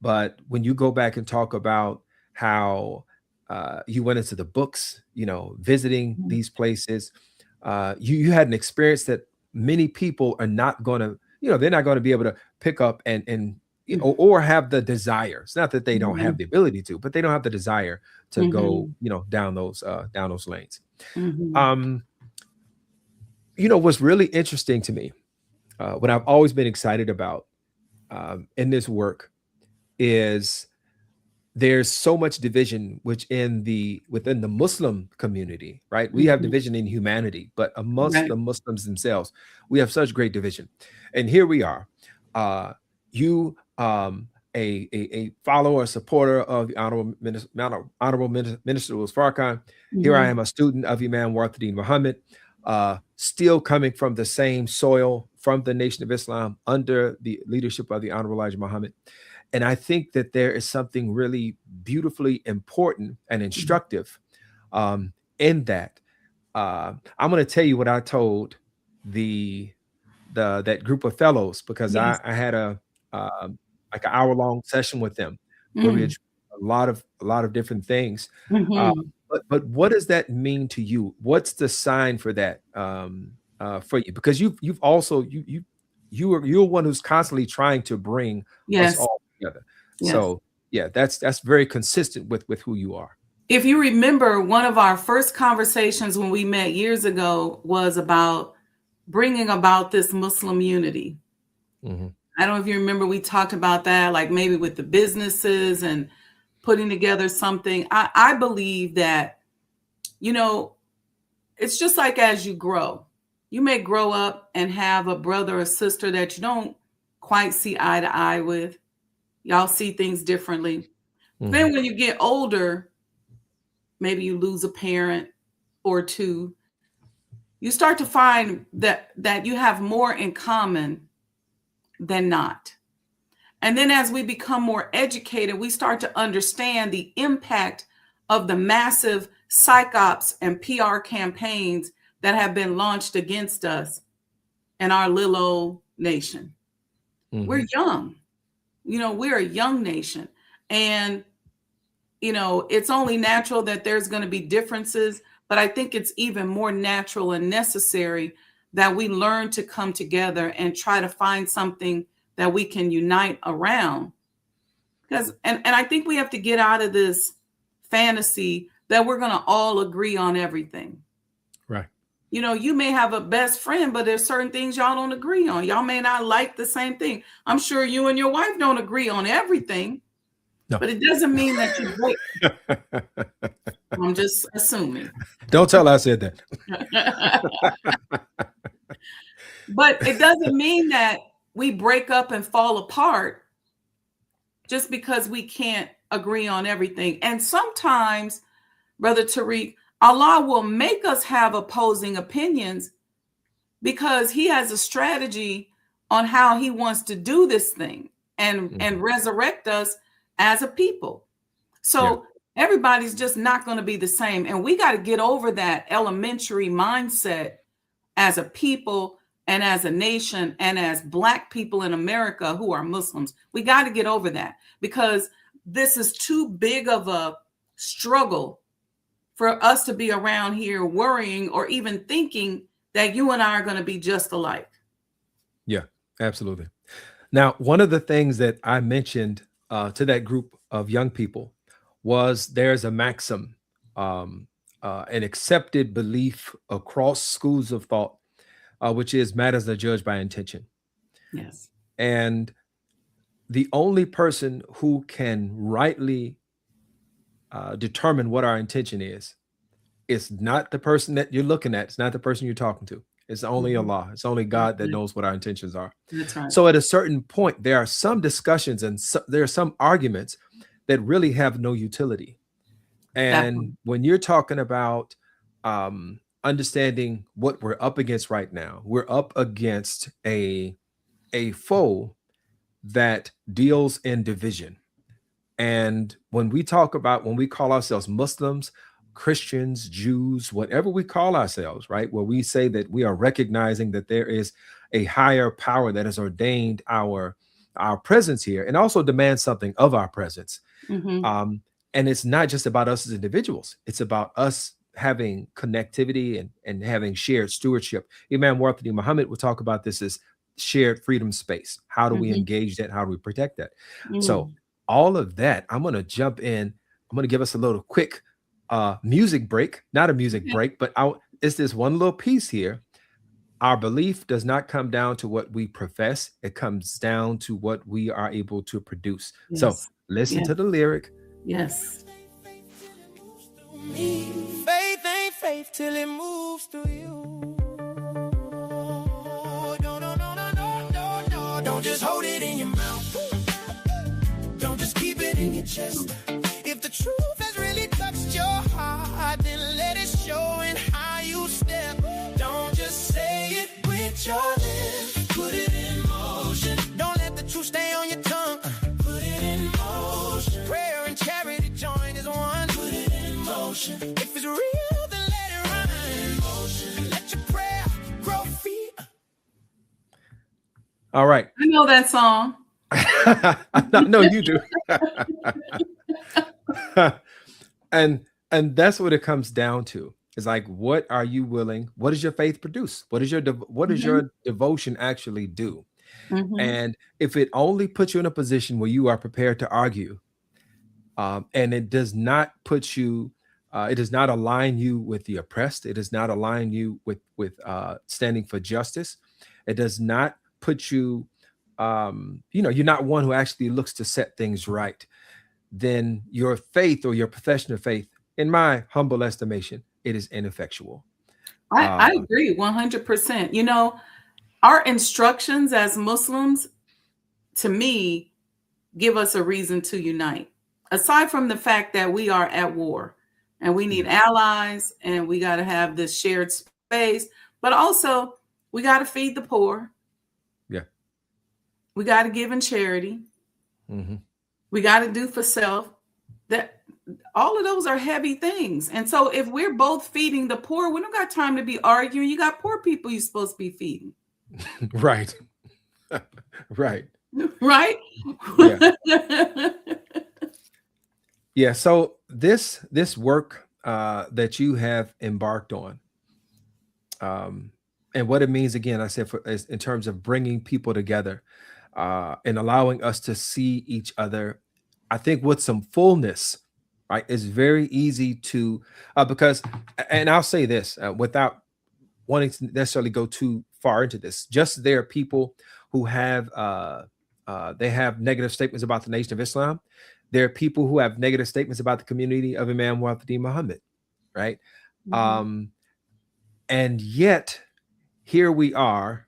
[SPEAKER 2] but when you go back and talk about how you went into the books, visiting
[SPEAKER 3] Mhm.
[SPEAKER 2] these places, you had an experience that many people are not going to, they're not going to be able to pick up and or have the desire. It's not that they don't have
[SPEAKER 3] Mhm.
[SPEAKER 2] the ability to, but they don't have the desire to go,
[SPEAKER 3] Mhm.
[SPEAKER 2] down those lanes.
[SPEAKER 3] Mhm.
[SPEAKER 2] Um, what's really interesting to me, what I've always been excited about in this work is there's so much division within the Muslim community, right? We have
[SPEAKER 3] Mhm.
[SPEAKER 2] division in humanity, but amongst
[SPEAKER 3] Right.
[SPEAKER 2] the Muslims themselves, we have such great division. And here we are. You a follower, a supporter of the Honorable Minister Louis Farrakhan. Here I
[SPEAKER 3] Mhm.
[SPEAKER 2] am, a student of Imam Warthaddin Muhammad, still coming from the same soil, from the Nation of Islam, under the leadership of the Honorable Elijah Muhammad. And I think that there is something really beautifully important and
[SPEAKER 3] Mhm.
[SPEAKER 2] instructive in that. I'm going to tell you what I told the that group of fellows, because
[SPEAKER 3] Yes.
[SPEAKER 2] I had like an hour-long session with them where we
[SPEAKER 3] Mm.
[SPEAKER 2] had a lot of different things. Uh,
[SPEAKER 3] Mhm.
[SPEAKER 2] but what does that mean to you? What's the sign for that for you? Because you've also you're one who's constantly trying to bring us
[SPEAKER 3] Yes.
[SPEAKER 2] all together.
[SPEAKER 3] Yes.
[SPEAKER 2] So yeah, that's very consistent with who you are.
[SPEAKER 3] If you remember, one of our first conversations when we met years ago was about bringing about this Muslim unity.
[SPEAKER 2] Mhm.
[SPEAKER 3] I don't know if you remember, we talked about that, like maybe with the businesses and putting together something. I believe that, you know, it's just like as you grow, you may grow up and have a brother or sister that you don't quite see eye to eye with. Y'all see things differently.
[SPEAKER 2] Mhm.
[SPEAKER 3] Then when you get older, maybe you lose a parent or two, you start to find that you have more in common than not. And then as we become more educated, we start to understand the impact of the massive psyops and PR campaigns that have been launched against us in our little old nation. We're
[SPEAKER 2] Mhm.
[SPEAKER 3] young. We're a young nation. And it's only natural that there's going to be differences, but I think it's even more natural and necessary that we learn to come together and try to find something that we can unite around. Because and I think we have to get out of this fantasy that we're going to all agree on everything.
[SPEAKER 2] Right.
[SPEAKER 3] You may have a best friend, but there's certain things y'all don't agree on. Y'all may not like the same thing. I'm sure you and your wife don't agree on everything,
[SPEAKER 2] No.
[SPEAKER 3] but it doesn't mean that you break. I'm just assuming.
[SPEAKER 2] Don't tell I said that.
[SPEAKER 3] But it doesn't mean that we break up and fall apart just because we can't agree on everything. And sometimes, Brother Tariq, Allah will make us have opposing opinions because he has a strategy on how he wants to do this thing and
[SPEAKER 2] Mhm.
[SPEAKER 3] resurrect us as a people.
[SPEAKER 2] Yeah.
[SPEAKER 3] So everybody's just not going to be the same. And we got to get over that elementary mindset as a people and as a nation and as Black people in America who are Muslims. We got to get over that because this is too big of a struggle for us to be around here worrying or even thinking that you and I are going to be just alike.
[SPEAKER 2] Yeah, absolutely. Now, one of the things that I mentioned to that group of young people was there's a maxim, um, an accepted belief across schools of thought, which is matters are judged by intention.
[SPEAKER 3] Yes.
[SPEAKER 2] And the only person who can rightly determine what our intention is, it's not the person that you're looking at. It's not the person you're talking to. It's only
[SPEAKER 3] Mhm.
[SPEAKER 2] Allah. It's only
[SPEAKER 3] That's
[SPEAKER 2] God that
[SPEAKER 3] right.
[SPEAKER 2] knows what our intentions are.
[SPEAKER 3] That's right.
[SPEAKER 2] So at a certain point, there are some discussions and there are some arguments that really have no utility.
[SPEAKER 3] That
[SPEAKER 2] And when you're talking about understanding what we're up against right now, we're up against a foe that deals in division. And when we call ourselves Muslims, Christians, Jews, whatever we call ourselves, right? Where we say that we are recognizing that there is a higher power that has ordained our presence here and also demands something of our presence.
[SPEAKER 3] Mm-hmm.
[SPEAKER 2] And it's not just about us as individuals. It's about us having connectivity and having shared stewardship. Imam Warthani Muhammad will talk about this as shared freedom space. How do we engage that? How do we protect that? So all of that, I'm going to jump in. I'm going to give us a little quick music break, not a music break, but it's this one little piece here. Our belief does not come down to what we profess. It comes down to what we are able to produce.
[SPEAKER 3] Yes.
[SPEAKER 2] So listen to the lyric.
[SPEAKER 3] Yes.
[SPEAKER 1] Faith ain't faith till it moves through you. No. Don't just hold it in your mouth. Don't just keep it in your chest. If the truth has really touched your heart, then let it show in how you step. Don't just say it with your lips. Put it in motion. Don't let the truth stay on your tongue. Put it in motion. Prayer and charity join as one. Put it in motion. If it's real, then let it run. Put it in motion. Let your prayer grow feet.
[SPEAKER 2] All right.
[SPEAKER 3] I know that song.
[SPEAKER 2] No, you do. and that's what it comes down to. It's like, what are you willing? What does your faith produce? What is your your devotion actually do? And if it only puts you in a position where you are prepared to argue, and it does not put you, it does not align you with the oppressed. It does not align you with standing for justice. It does not put you, you're not one who actually looks to set things right. Then your faith or your profession of faith, in my humble estimation, it is ineffectual.
[SPEAKER 3] I agree 100%. You know, our instructions as Muslims, to me, give us a reason to unite. Aside from the fact that we are at war and we need allies and we got to have this shared space, but also we got to feed the poor.
[SPEAKER 2] Yeah.
[SPEAKER 3] We got to give in charity. We got to do for self. That all of those are heavy things. And so if we're both feeding the poor, we don't got time to be arguing. You got poor people you're supposed to be feeding.
[SPEAKER 2] Right. Right.
[SPEAKER 3] Right?
[SPEAKER 2] Yeah. Yeah. So this work that you have embarked on, and what it means, again, I said, in terms of bringing people together and allowing us to see each other, I think with some fullness, right? It's very easy to, because, and I'll say this without wanting to necessarily go too far into this, just there are people who have, they have negative statements about the Nation of Islam. There are people who have negative statements about the community of Imam Warthani Muhammad, right? And yet here we are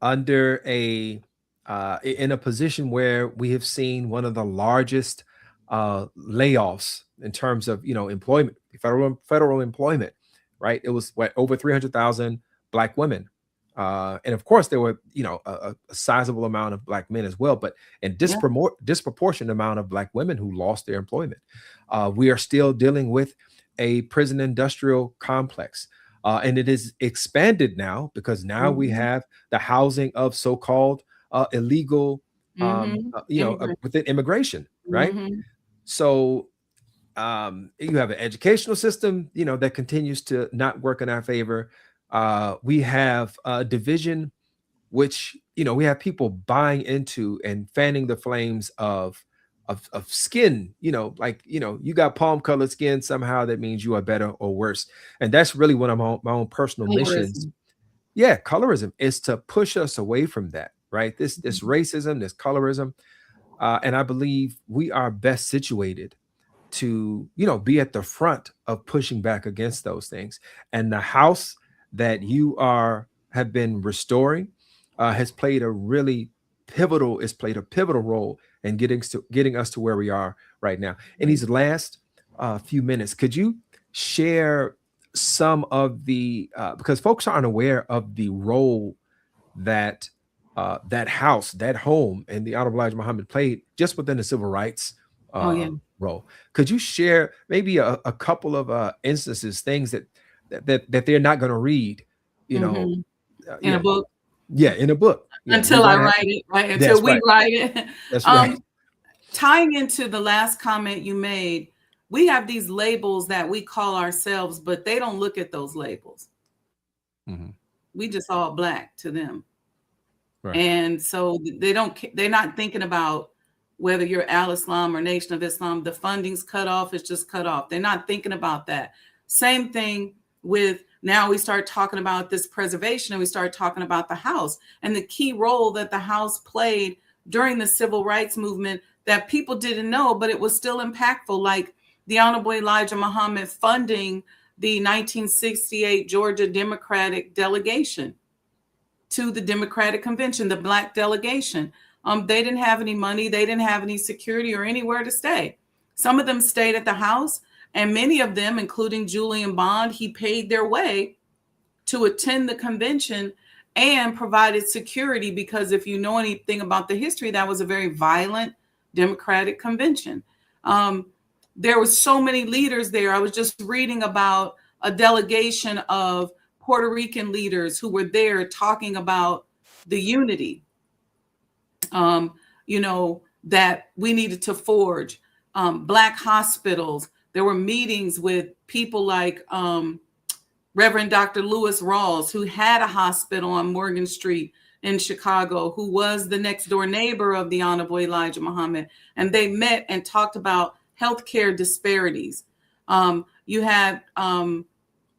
[SPEAKER 2] under in a position where we have seen one of the largest layoffs in terms of, employment, federal employment, right? It was over 300,000 Black women. And of course, there were, a sizable amount of Black men as well, but a disproportionate amount of Black women who lost their employment. We are still dealing with a prison industrial complex. And it is expanded now because now we have the housing of so-called illegal, within immigration, right? So you have an educational system, that continues to not work in our favor. We have a division, which, we have people buying into and fanning the flames of skin, you got palm colored skin. Somehow that means you are better or worse. And that's really one of my own personal missions. Yeah. Colorism is to push us away from that, right? This racism, this colorism. And I believe we are best situated to, be at the front of pushing back against those things. And the house that you have been restoring has played a pivotal role in getting us to where we are right now. In these last few minutes, could you share some of the because folks aren't aware of the role that that house, that home, and the Honorable Elijah Muhammad played just within the civil rights role. Could you share maybe a couple of instances, things that they're not going to read, you know,
[SPEAKER 3] Mhm. In a
[SPEAKER 2] yeah,
[SPEAKER 3] book
[SPEAKER 2] yeah, in a book. Yeah, we're
[SPEAKER 3] until I
[SPEAKER 2] going to have
[SPEAKER 3] write
[SPEAKER 2] to.
[SPEAKER 3] it, right? Until
[SPEAKER 2] That's
[SPEAKER 3] we
[SPEAKER 2] right.
[SPEAKER 3] write it.
[SPEAKER 2] That's right.
[SPEAKER 3] Um, Tying into the last comment you made, we have these labels that we call ourselves, but they don't look at those labels.
[SPEAKER 2] Mhm.
[SPEAKER 3] We just all black to them.
[SPEAKER 2] Right.
[SPEAKER 3] And so they're not thinking about whether you're Al-Islam or Nation of Islam. The funding's cut off, it's just cut off. They're not thinking about that. Same thing with now we start talking about this preservation and we start talking about the house and the key role that the house played during the civil rights movement that people didn't know, but it was still impactful, like the Honorable Elijah Muhammad funding the 1968 Georgia Democratic delegation to the Democratic Convention, the Black delegation. They didn't have any money, they didn't have any security or anywhere to stay. Some of them stayed at the house, and many of them, including Julian Bond, he paid their way to attend the convention and provided security because if you know anything about the history, that was a very violent Democratic convention. There were so many leaders there. I was just reading about a delegation of Puerto Rican leaders who were there talking about the unity, that we needed to forge. Black hospitals. There were meetings with people like Reverend Dr. Lewis Rawls, who had a hospital on Morgan Street in Chicago, who was the next door neighbor of the Honorable Elijah Muhammad. And they met and talked about healthcare disparities. You had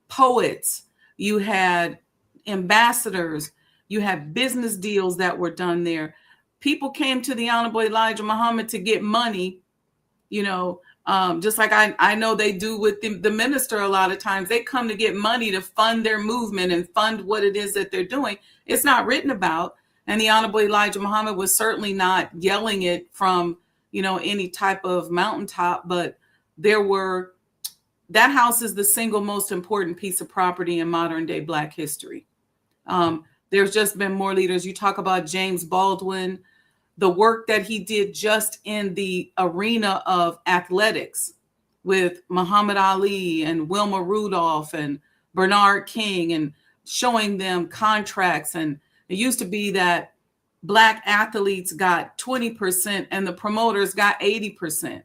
[SPEAKER 3] poets, you had ambassadors, you had business deals that were done there. People came to the Honorable Elijah Muhammad to get money, just like I know they do with the minister a lot of times. They come to get money to fund their movement and fund what it is that they're doing. It's not written about. And the Honorable Elijah Muhammad was certainly not yelling it from, any type of mountaintop, but that house is the single most important piece of property in modern day Black history. There's just been more leaders. You talk about James Baldwin, the work that he did just in the arena of athletics with Muhammad Ali and Wilma Rudolph and Bernard King and showing them contracts. And it used to be that Black athletes got 20% and the promoters got 80%.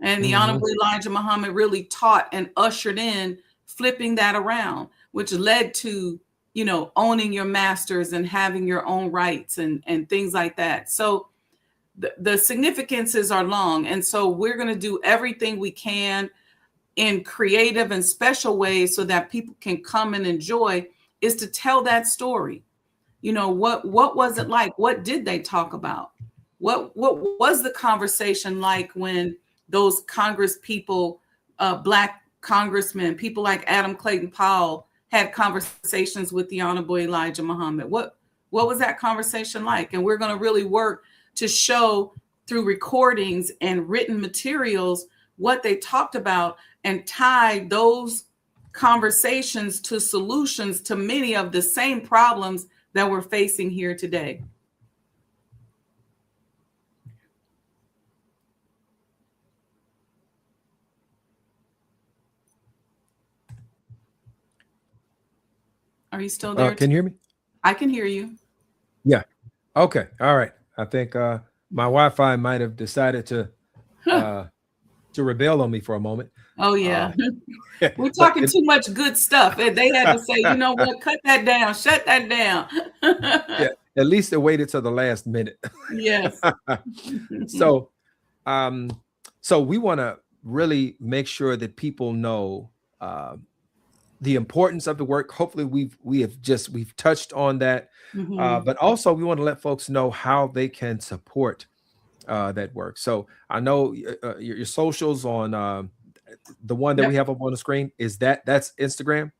[SPEAKER 3] And the Honorable Elijah Muhammad really taught and ushered in flipping that around, which led to owning your masters and having your own rights and things like that. So the significances are long. And so we're going to do everything we can in creative and special ways so that people can come and enjoy, is to tell that story. What was it like? What did they talk about? What was the conversation like when those Congress people, Black congressmen, people like Adam Clayton Powell had conversations with the Honorable Elijah Muhammad? What was that conversation like? And we're going to really work to show through recordings and written materials what they talked about and tie those conversations to solutions to many of the same problems that we're facing here today. Are you still there?
[SPEAKER 2] Can you hear me?
[SPEAKER 3] I can hear you.
[SPEAKER 2] Yeah. Okay. All right. I think my Wi-Fi might have decided to rebel on me for a moment.
[SPEAKER 3] Oh yeah. We're talking too much good stuff. They had to say, you know what, cut that down, shut that down.
[SPEAKER 2] Yeah, at least they waited till the last minute.
[SPEAKER 3] Yes.
[SPEAKER 2] So we want to really make sure that people know the importance of the work. Hopefully we've touched on that, but also we want to let folks know how they can support that work. So I know your socials on the one that we have up on the screen, that's Instagram?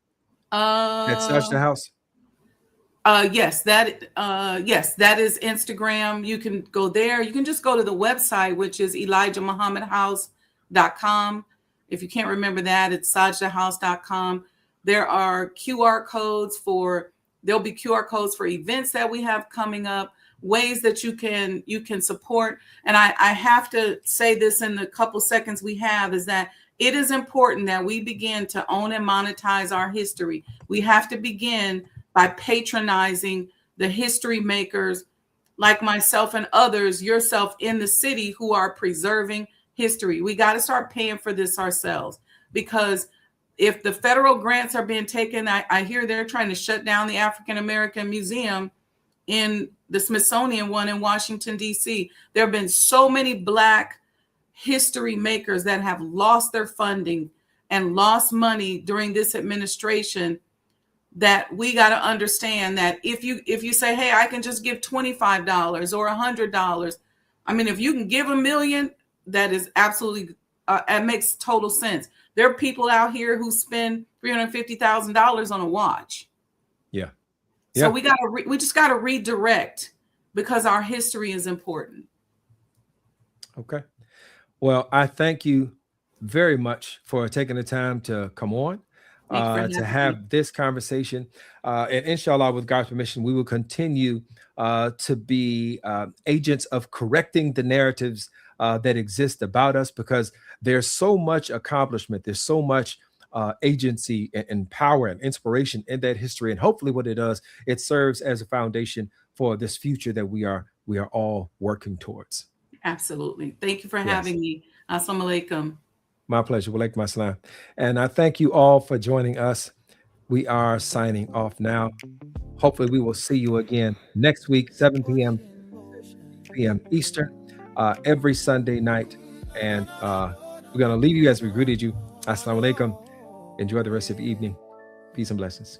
[SPEAKER 2] That's Sajdah House?
[SPEAKER 3] Yes, that is Instagram. You can go there. You can just go to the website, which is ElijahMuhammadHouse.com. If you can't remember that, it's SajdahHouse.com. There are there'll be QR codes for events that we have coming up. ways that you can support. And I have to say this in the couple seconds we have, is that it is important that we begin to own and monetize our history. We have to begin by patronizing the history makers like myself and others, yourself, in the city, who are preserving history. We got to start paying for this ourselves, because if the federal grants are being taken, I hear they're trying to shut down the African American Museum in the Smithsonian one in Washington, D.C. There have been so many Black history makers that have lost their funding and lost money during this administration, that we got to understand that if you say, hey, I can just give $25 or $100, I mean, if you can give $1 million, that is absolutely, it makes total sense. There are people out here who spend $350,000 on a watch.
[SPEAKER 2] Yeah.
[SPEAKER 3] So we just got to redirect, because our history is important. Okay.
[SPEAKER 2] Well, I thank you very much for taking the time to come on, to have this conversation. And inshallah, with God's permission, we will continue to be agents of correcting the narratives that exist about us, because there's so much accomplishment, there's so much agency and power and inspiration in that history. And hopefully what it does, it serves as a foundation for this future that we are all working towards.
[SPEAKER 3] Absolutely. Thank you for having me. Assalamu alaikum.
[SPEAKER 2] My pleasure. Wa alaikum assalam. And I thank you all for joining us. We are signing off now. Hopefully we will see you again next week, 7 p.m. Eastern, every Sunday night. And we're going to leave you as we greeted you. Assalamu alaikum. Enjoy the rest of the evening. Peace and blessings.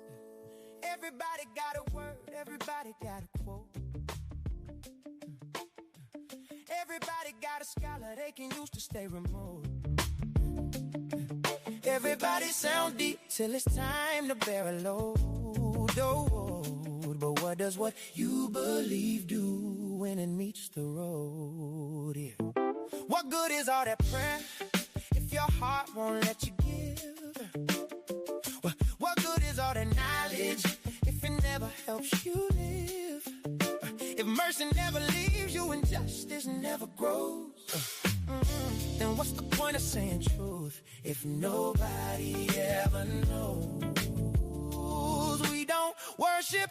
[SPEAKER 1] Everybody got a word. Everybody got a quote. Everybody got a scholar they can use to stay remote. Everybody sound deep till it's time to bear a load. But what does what you believe do when it meets the road? Yeah. What good is all that prayer if your heart won't let you give? What good is all that knowledge if it never helps you live? If mercy never leaves you and justice never grows, then what's the point of saying truth if nobody ever knows? We don't worship